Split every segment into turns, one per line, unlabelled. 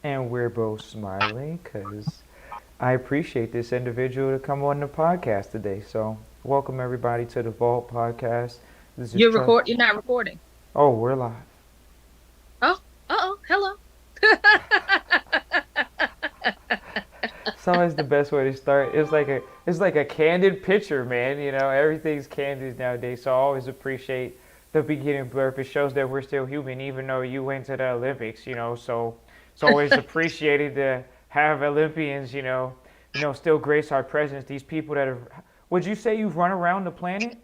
And we're both smiling because I appreciate this individual to come on the podcast today. So, welcome everybody to the Vault podcast. This is Trust.
You're not recording.
Oh, we're live.
Oh, uh-oh, hello.
It's always the best way to start. It's like a candid picture, man. You know, everything's candid nowadays. So I always appreciate the beginning blurb. It shows that we're still human, even though you went to the Olympics. So it's always appreciated to have Olympians. Still grace our presence. These people that have. Would you say you've run around the planet?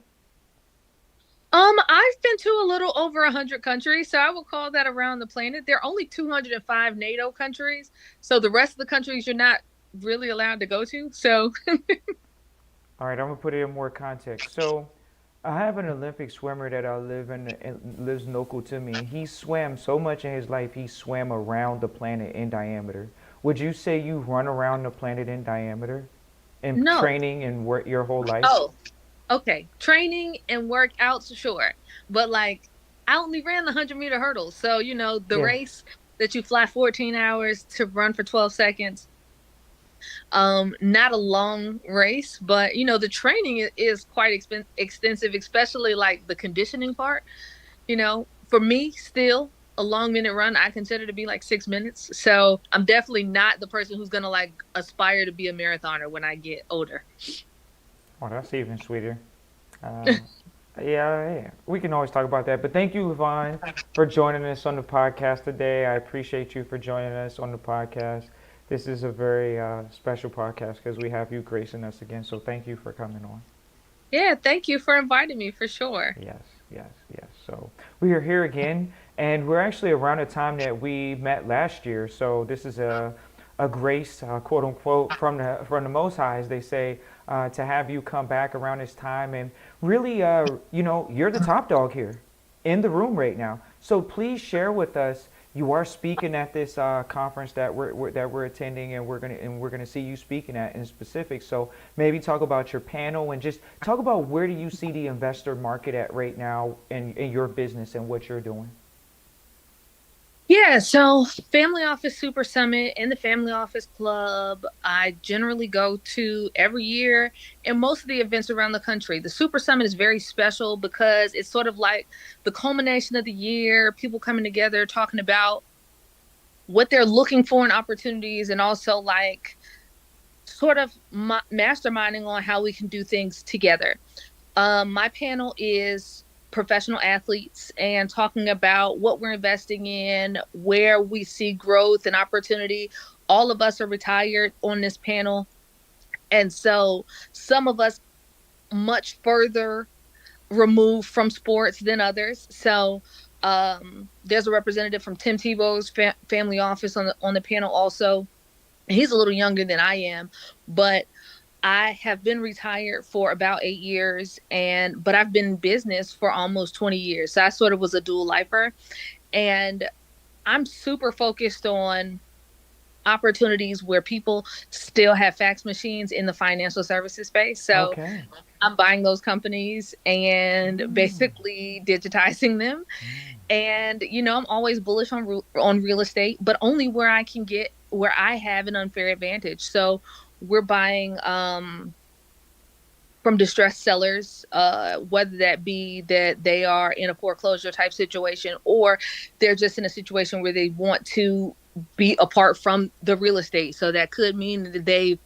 I've been to a little over 100 countries, so I would call that around the planet. There are only 205 NATO countries, so the rest of the countries you're not really allowed to go to. So,
All right, I'm gonna put it in more context. So I have an Olympic swimmer that I live in and lives local to me. He swam so much in his life. He swam around the planet in diameter. Would you say you run around the planet in diameter, in
no.
training and work your whole life?
Oh, okay. Training and workouts, sure. But like, I only ran the 100-meter hurdles. So, the
Yeah.
race that you fly 14 hours to run for 12 seconds. Not a long race, but the training is quite extensive, especially like the conditioning part. For me, still a long minute run, I consider to be like 6 minutes. So I'm definitely not the person who's gonna like aspire to be a marathoner when I get older.
Oh, that's even sweeter. Uh, yeah, we can always talk about that. But thank you, Yvonne, for joining us on the podcast today. I appreciate you for joining us on the podcast. This is a very special podcast because we have you gracing us again. So thank you for coming on.
Yeah, thank you for inviting me for sure.
Yes, yes, yes. So we are here again, and we're actually around the time that we met last year. So this is a grace, quote unquote, from the Most High, as they say, to have you come back around this time. And really, you're the top dog here in the room right now. So please share with us. You are speaking at this conference that we're attending, and we're gonna see you speaking at in specific. So maybe talk about your panel and just talk about where do you see the investor market at right now in your business and what you're doing.
Yeah, so Family Office Super Summit and the Family Office Club, I generally go to every year and most of the events around the country. The Super Summit is very special because it's sort of like the culmination of the year, people coming together, talking about what they're looking for in opportunities, and also like sort of masterminding on how we can do things together. My panel is professional athletes and talking about what we're investing in, where we see growth and opportunity. All of us are retired on this panel. And so some of us much further removed from sports than others. So there's a representative from Tim Tebow's family office on the panel also. He's a little younger than I am, but I have been retired for about 8 years, but I've been in business for almost 20 years. So I sort of was a dual lifer, and I'm super focused on opportunities where people still have fax machines in the financial services space. So
Okay.
I'm buying those companies and basically digitizing them. And I'm always bullish on real estate, but only where I have an unfair advantage. So we're buying from distressed sellers, whether that be that they are in a foreclosure type situation or they're just in a situation where they want to be apart from the real estate. So that could mean that they've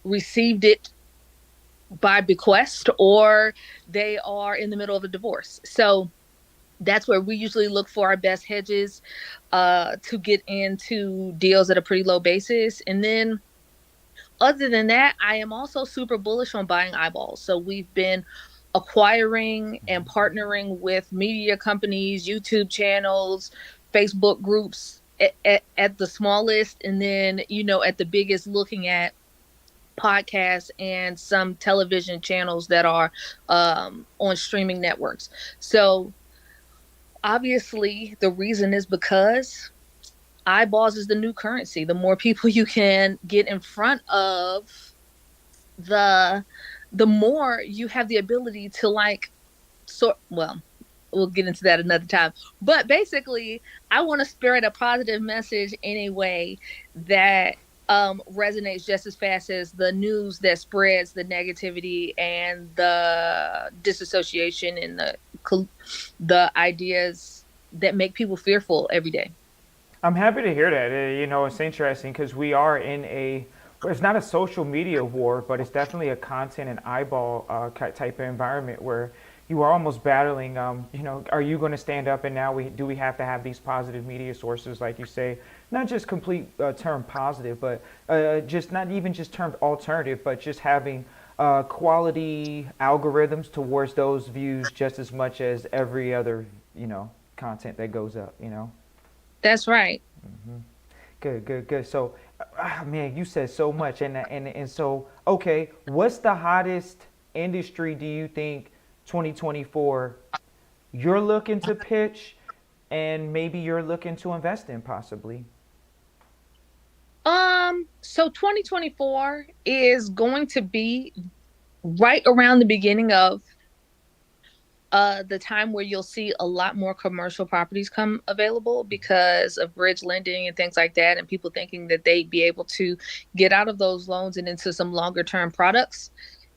received it by bequest or they are in the middle of a divorce. So that's where we usually look for our best hedges to get into deals at a pretty low basis. And then other than that, I am also super bullish on buying eyeballs. So we've been acquiring and partnering with media companies, YouTube channels, Facebook groups at the smallest, and then, at the biggest, looking at podcasts and some television channels that are on streaming networks. So obviously, the reason is because eyeballs is the new currency. The more people you can get in front of, the the more you have the ability to like sort well, we'll get into that another time. But basically, I want to spread a positive message in a way that resonates just as fast as the news that spreads the negativity and the disassociation and the ideas that make people fearful every day.
I'm happy to hear that. It's interesting because we are in well, it's not a social media war, but it's definitely a content and eyeball type of environment where you are almost battling. Are you going to stand up? And now do we have to have these positive media sources, like you say, not just complete term positive, but just not even just termed alternative, but just having quality algorithms towards those views just as much as every other content that goes up.
That's right.
Good, good, good. So, man, you said so much, and so okay, what's the hottest industry do you think 2024 you're looking to pitch, and maybe you're looking to invest in possibly?
So 2024 is going to be right around the beginning of the time where you'll see a lot more commercial properties come available because of bridge lending and things like that, and people thinking that they'd be able to get out of those loans and into some longer term products.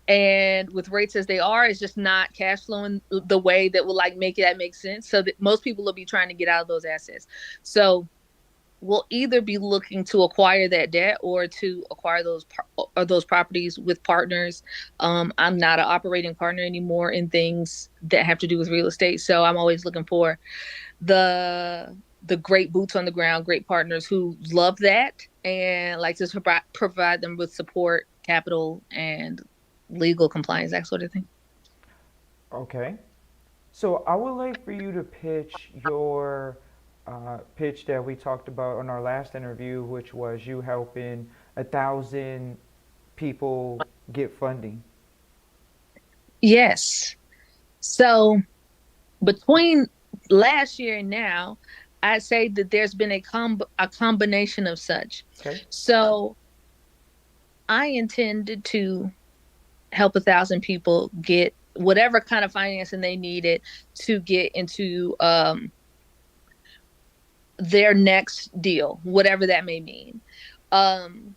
And with rates as they are, it's just not cash flowing the way that will like make that make sense. So that most people will be trying to get out of those assets. So we'll either be looking to acquire that debt or to acquire those properties with partners. I'm not an operating partner anymore in things that have to do with real estate, so I'm always looking for the great boots on the ground, great partners who love that and like to provide them with support, capital, and legal compliance, that sort of thing.
Okay. So I would like for you to pitch your pitch that we talked about on our last interview, which was you helping 1,000 people get funding.
Yes. So between last year and now, I'd say that there's been a combination of such.
Okay.
So I intended to help 1,000 people get whatever kind of financing they needed to get into their next deal, whatever that may mean. Um,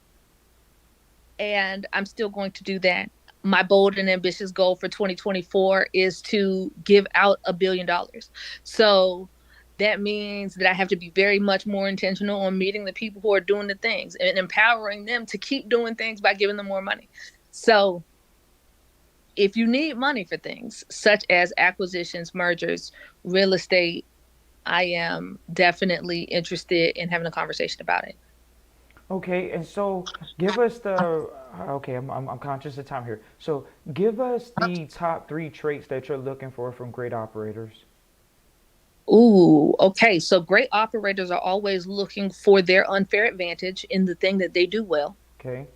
and I'm still going to do that. My bold and ambitious goal for 2024 is to give out $1 billion. So that means that I have to be very much more intentional on meeting the people who are doing the things and empowering them to keep doing things by giving them more money. So if you need money for things such as acquisitions, mergers, real estate, I am definitely interested in having a conversation about it.
Okay, and so give us the okay. I'm conscious of time here. So give us the top three traits that you're looking for from great operators.
Ooh, okay. So great operators are always looking for their unfair advantage in the thing that they do well.
Okay.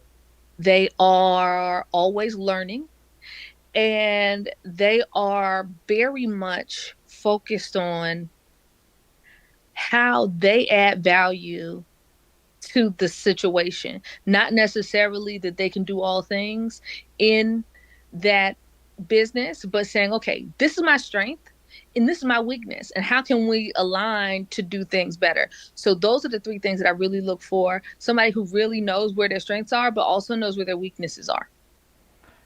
They are always learning and they are very much focused on how they add value to the situation, not necessarily that they can do all things in that business, but saying, okay, this is my strength and this is my weakness. And how can we align to do things better? So, those are the three things that I really look for: somebody who really knows where their strengths are, but also knows where their weaknesses are.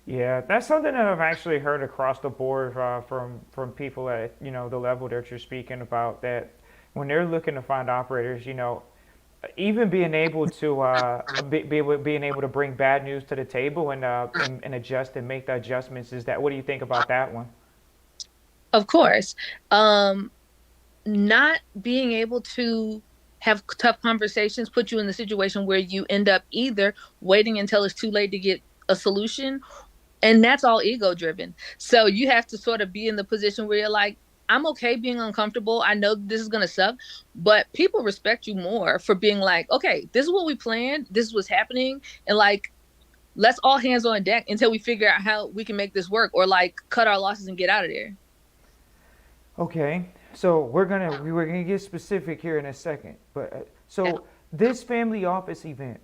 Yeah, that's something that I've actually heard across the board from people at the level that you're speaking about. That when they're looking to find operators, even being able to being able to bring bad news to the table and adjust and make the adjustments is that. What do you think about that one?
Of course, not being able to have tough conversations put you in the situation where you end up either waiting until it's too late to get a solution, and that's all ego driven. So you have to sort of be in the position where you're like, I'm okay being uncomfortable. I know this is going to suck, but people respect you more for being like, okay, this is what we planned, this is what's happening, and like, let's all hands on deck until we figure out how we can make this work, or like cut our losses and get out of there.
Okay, so we're gonna get specific here in a second, but
Yeah.
so this family office event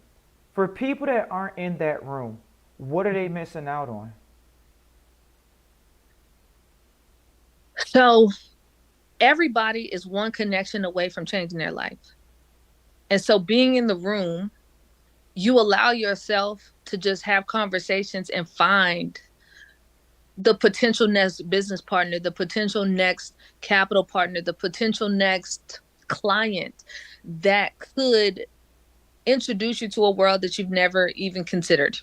for people that aren't in that room, what are they missing out on?
So Everybody is one connection away from changing their life. And so being in the room, you allow yourself to just have conversations and find the potential next business partner, the potential next capital partner, the potential next client that could introduce you to a world that you've never even considered.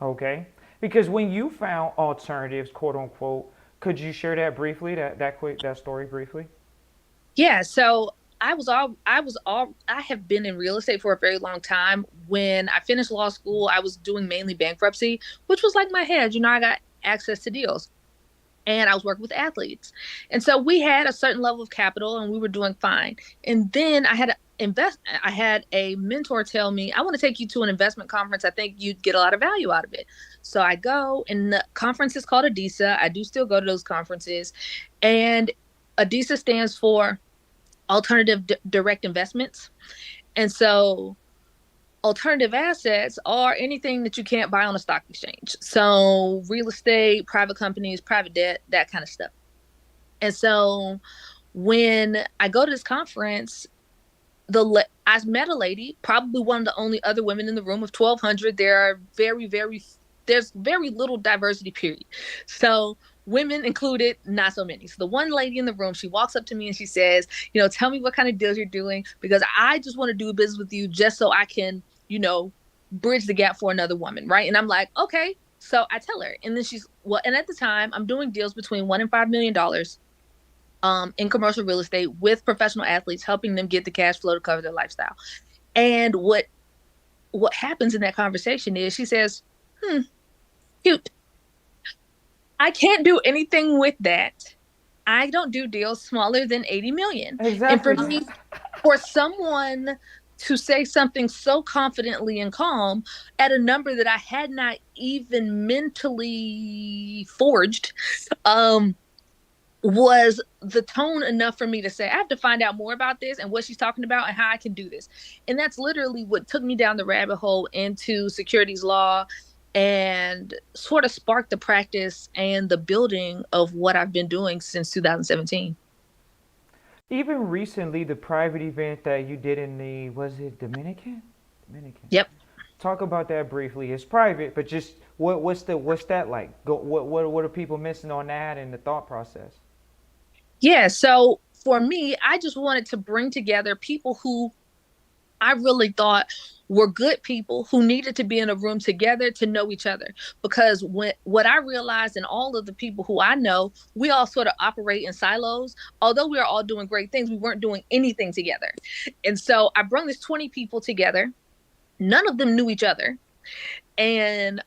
Okay. Because when you found alternatives, quote unquote, could you share that briefly, that story briefly?
Yeah, so I have been in real estate for a very long time. When I finished law school, I was doing mainly bankruptcy, which was like my head. I got access to deals and I was working with athletes. And so we had a certain level of capital and we were doing fine. And then I had a mentor tell me, I want to take you to an investment conference. I think you'd get a lot of value out of it. So I go, and the conference is called ADISA. I do still go to those conferences. And ADISA stands for Alternative Direct Investments. And so alternative assets are anything that you can't buy on a stock exchange. So real estate, private companies, private debt, that kind of stuff. And so when I go to this conference, I met a lady, probably one of the only other women in the room of 1,200. There's very little diversity, period. So women included, not so many. So the one lady in the room, she walks up to me and she says, tell me what kind of deals you're doing because I just want to do business with you just so I can, bridge the gap for another woman, right? And I'm like, okay. So I tell her, and then and at the time, I'm doing deals between $1 and $5 million in commercial real estate with professional athletes, helping them get the cash flow to cover their lifestyle. And what happens in that conversation is she says, cute. I can't do anything with that. I don't do deals smaller than 80 million. And
Exactly.
for someone to say something so confidently and calm at a number that I had not even mentally forged, um, was the tone enough for me to say, I have to find out more about this and what she's talking about and how I can do this. And that's literally what took me down the rabbit hole into securities law and sort of sparked the practice and the building of what I've been doing since 2017.
Even recently, the private event that you did in the, was it Dominican? Dominican.
Yep.
Talk about that briefly. It's private, but just what's that like? What are people missing on that and the thought process?
Yeah. So for me, I just wanted to bring together people who I really thought were good people who needed to be in a room together to know each other. Because what I realized in all of the people who I know, we all sort of operate in silos. Although we are all doing great things, we weren't doing anything together. And so I brought this 20 people together. None of them knew each other. And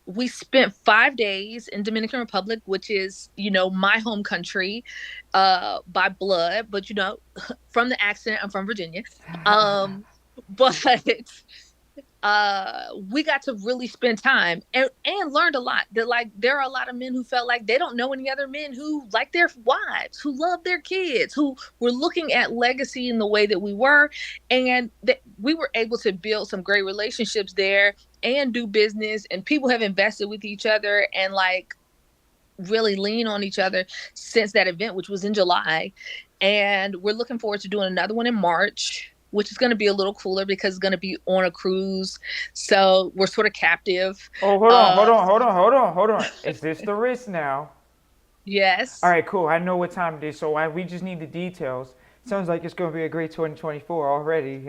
we spent 5 days in Dominican Republic, which is, my home country by blood, but from the accent, I'm from Virginia. Um, but we got to really spend time and learned a lot. That like there are a lot of men who felt like they don't know any other men who like their wives, who love their kids, who were looking at legacy in the way that we were, and that we were able to build some great relationships there and do business. And people have invested with each other and like really lean on each other since that event, which was in July. And we're looking forward to doing another one in March, which is going to be a little cooler because it's going to be on a cruise. So we're sort of captive.
Oh, hold on, hold
Uh,
on, hold on, hold on, hold on. Is this the risk now? All
yes.
right, cool. I know what time it is, so we just need the details. Sounds like it's going to be a great 2024 already.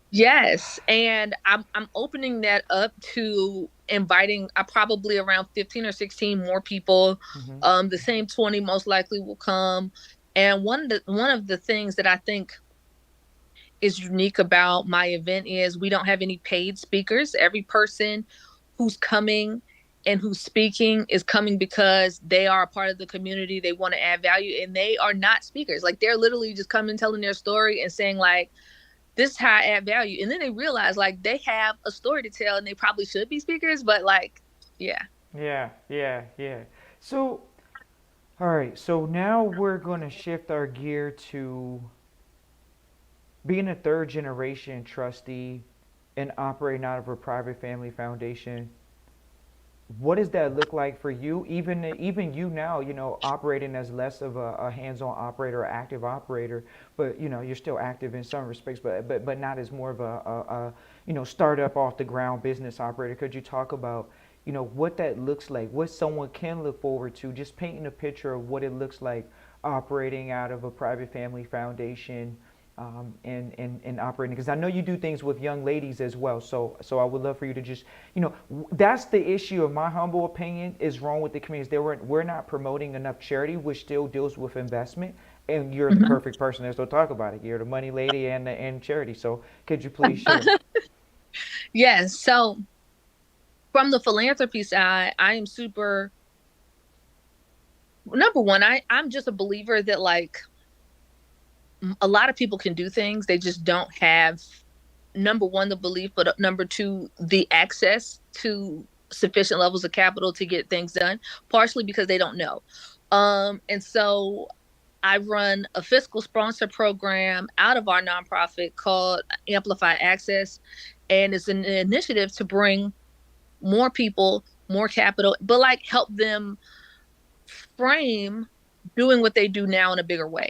Yes. And I'm opening that up to inviting probably around 15 or 16 more people.
Hmm.
The same 20 most likely will come. And one of the things that I think is unique about my event is we don't have any paid speakers. Every person who's coming and who's speaking is coming because they are a part of the community. They want to add value and they are not speakers. Like they're literally just coming, telling their story and saying like, this is how I add value. And then they realize like they have a story to tell and they probably should be speakers, but like, yeah.
Yeah, yeah, yeah. So, all right, so now we're going to shift our gear to being a third generation trustee and operating out of a private family foundation. what does that look like for you? Even you now, operating as less of a hands-on operator or active operator, but you're still active in some respects, but not as more of a startup off the ground business operator. Could you talk about what that looks like, what someone can look forward to, just painting a picture of what it looks like operating out of a private family foundation, and operating, because I know you do things with young ladies as well. So I would love for you to just, that's the issue, of my humble opinion, is wrong with the communities. We're not promoting enough charity, which still deals with investment. And you're the
Mhm.
perfect person to talk about it. You're the money lady and charity. So could you please share?
Yes. So from the philanthropy side, I am super, number one, I'm just a believer that like a lot of people can do things. They just don't have, number one, the belief, but number two, the access to sufficient levels of capital to get things done, partially because they don't know. And so I run a fiscal sponsor program out of our nonprofit called Amplify Access. And it's an initiative to bring more people, more capital, but like help them frame doing what they do now in a bigger way.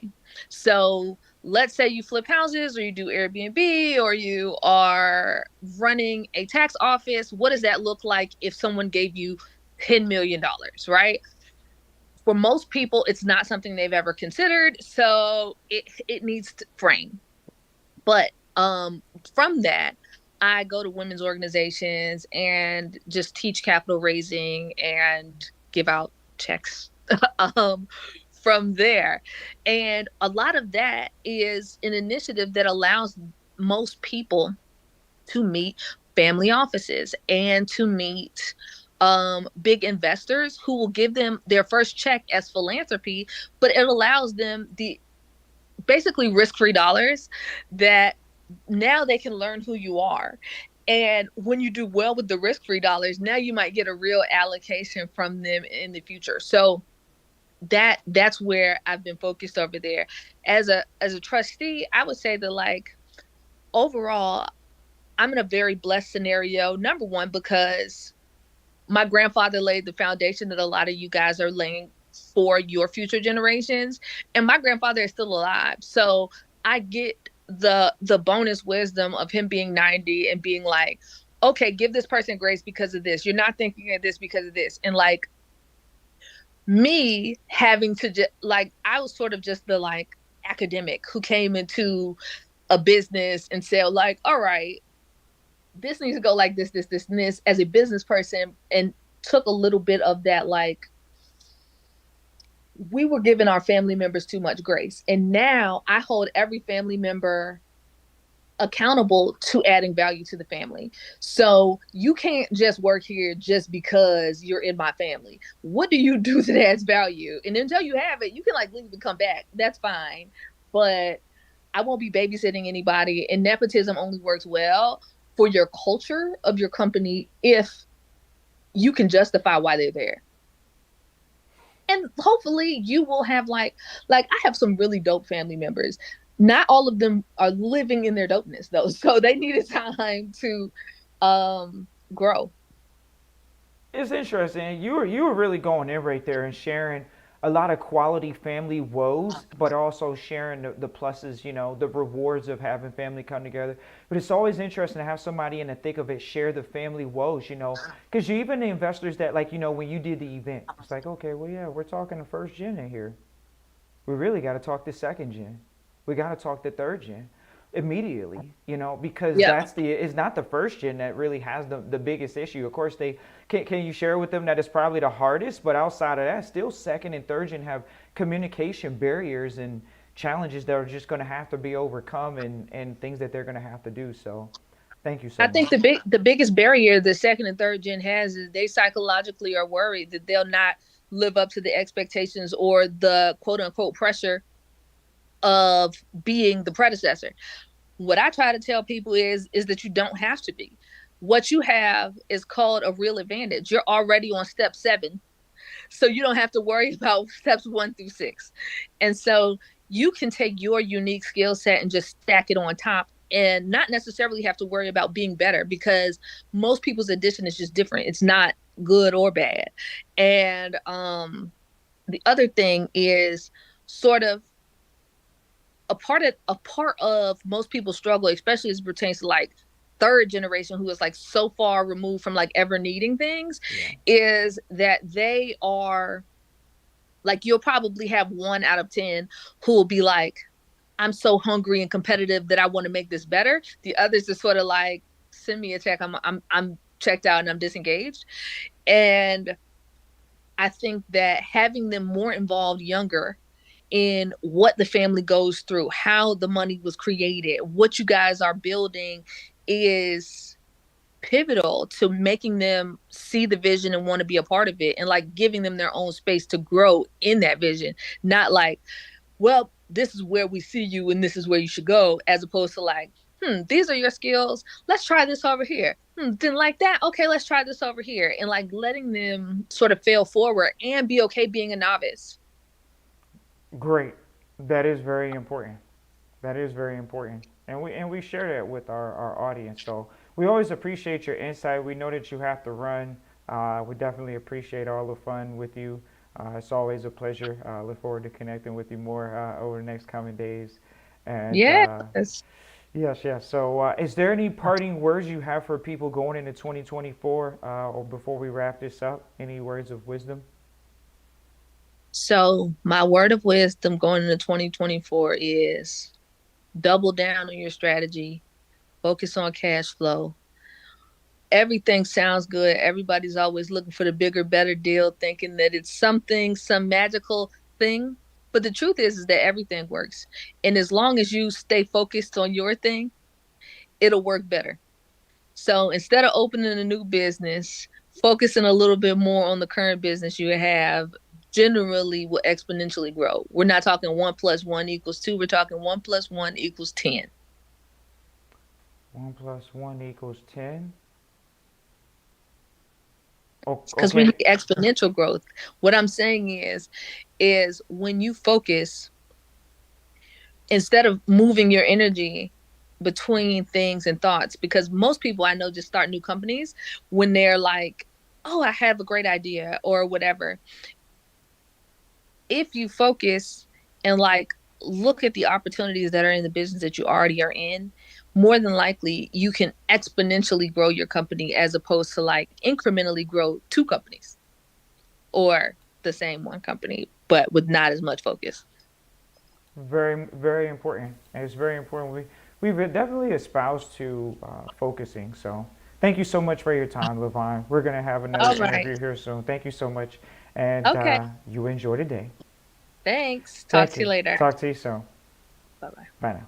So let's say you flip houses or you do Airbnb or you are running a tax office. What does that look like if someone gave you $10 million, right? For most people, it's not something they've ever considered. So it needs to frame. But from that, I go to women's organizations and just teach capital raising and give out checks um, from there. And a lot of that is an initiative that allows most people to meet family offices and to meet big investors who will give them their first check as philanthropy, but it allows them the basically risk-free dollars that now they can learn who you are. And when you do well with the risk-free dollars, now you might get a real allocation from them in the future. So that's where I've been focused over there. As a trustee, I would say that like overall, I'm in a very blessed scenario. Number one, because my grandfather laid the foundation that a lot of you guys are laying for your future generations, and my grandfather is still alive, so I get the bonus wisdom of him being 90 and being like, okay, give this person grace because of this, you're not thinking of this because of this. And like me having to just like, I was sort of just the like academic who came into a business and said like, all right, this needs to go like this, and this as a business person, and took a little bit of that like we were giving our family members too much grace. And now I hold every family member accountable to adding value to the family. So you can't just work here just because you're in my family. What do you do that adds value? And until you have it, you can like leave and come back. That's fine. But I won't be babysitting anybody. And nepotism only works well for your culture of your company if you can justify why they're there. And hopefully you will have like I have some really dope family members. Not all of them are living in their dopeness though. So they needed time to grow.
It's interesting. You were really going in right there and sharing a lot of quality family woes, but also sharing the pluses, the rewards of having family come together. But it's always interesting to have somebody in the thick of it share the family woes, because you even the investors that like, when you did the event, it's like, okay, well, yeah, we're talking the first gen in here. We really got to talk the second gen. We got to talk the third gen immediately, because
Yeah.
it's not the first gen that really has the biggest issue. Of course, they can you share with them that it's probably the hardest, but outside of that, still second and third gen have communication barriers and challenges that are just going to have to be overcome, and things that they're going to have to do. So, thank you so
I think
much.
the biggest barrier the second and third gen has is they psychologically are worried that they'll not live up to the expectations or the quote unquote pressure of being the predecessor. What I try to tell people is that you don't have to be. What you have is called a real advantage. You're already on step 7, so you don't have to worry about steps 1 through 6. And so you can take your unique skill set and just stack it on top and not necessarily have to worry about being better, because most people's addition is just different. It's not good or bad. And the other thing is sort of a part of most people's struggle, especially as it pertains to like third generation who is like so far removed from like ever needing things,
Yeah.
is that they are like, you'll probably have 1 out of 10 who will be like, I'm so hungry and competitive that I want to make this better. The others is sort of like, send me a check. I'm checked out and I'm disengaged. And I think that having them more involved younger in what the family goes through, how the money was created, what you guys are building is pivotal to making them see the vision and want to be a part of it, and like giving them their own space to grow in that vision. Not like, well, this is where we see you and this is where you should go, as opposed to like, these are your skills. Let's try this over here. Didn't like that. Okay, let's try this over here. And like letting them sort of fail forward and be okay being a novice.
Great. That is very important. That is very important. And we share that with our audience. So we always appreciate your insight. We know that you have to run. We definitely appreciate all the fun with you. It's always a pleasure. Look forward to connecting with you more over the next coming days. And
Yes.
yes, yes. So is there any parting words you have for people going into 2024, or before we wrap this up? Any words of wisdom?
So my word of wisdom going into 2024 is double down on your strategy, focus on cash flow. Everything sounds good. Everybody's always looking for the bigger, better deal, thinking that it's something, some magical thing. But the truth is that everything works. And as long as you stay focused on your thing, it'll work better. So instead of opening a new business, focusing a little bit more on the current business you have generally will exponentially grow. We're not talking 1 plus 1 equals 2. We're talking 1 plus 1 equals 10.
1 plus 1 equals 10.
Because we
Okay.
need exponential growth. What I'm saying is when you focus, instead of moving your energy between things and thoughts, because most people I know just start new companies when they're like, oh, I have a great idea or whatever. If you focus and like look at the opportunities that are in the business that you already are in, more than likely you can exponentially grow your company as opposed to like incrementally grow two companies or the same one company, but with not as much focus.
Very, very important. And it's very important. We've definitely espoused to focusing. So thank you so much for your time, Levon. We're going to have another
All right.
interview here soon. Thank you so much. And
Okay.
you enjoy the day.
Thanks. Talk
Thank
to you
you.
later.
Talk to you soon.
Bye bye.
Bye now.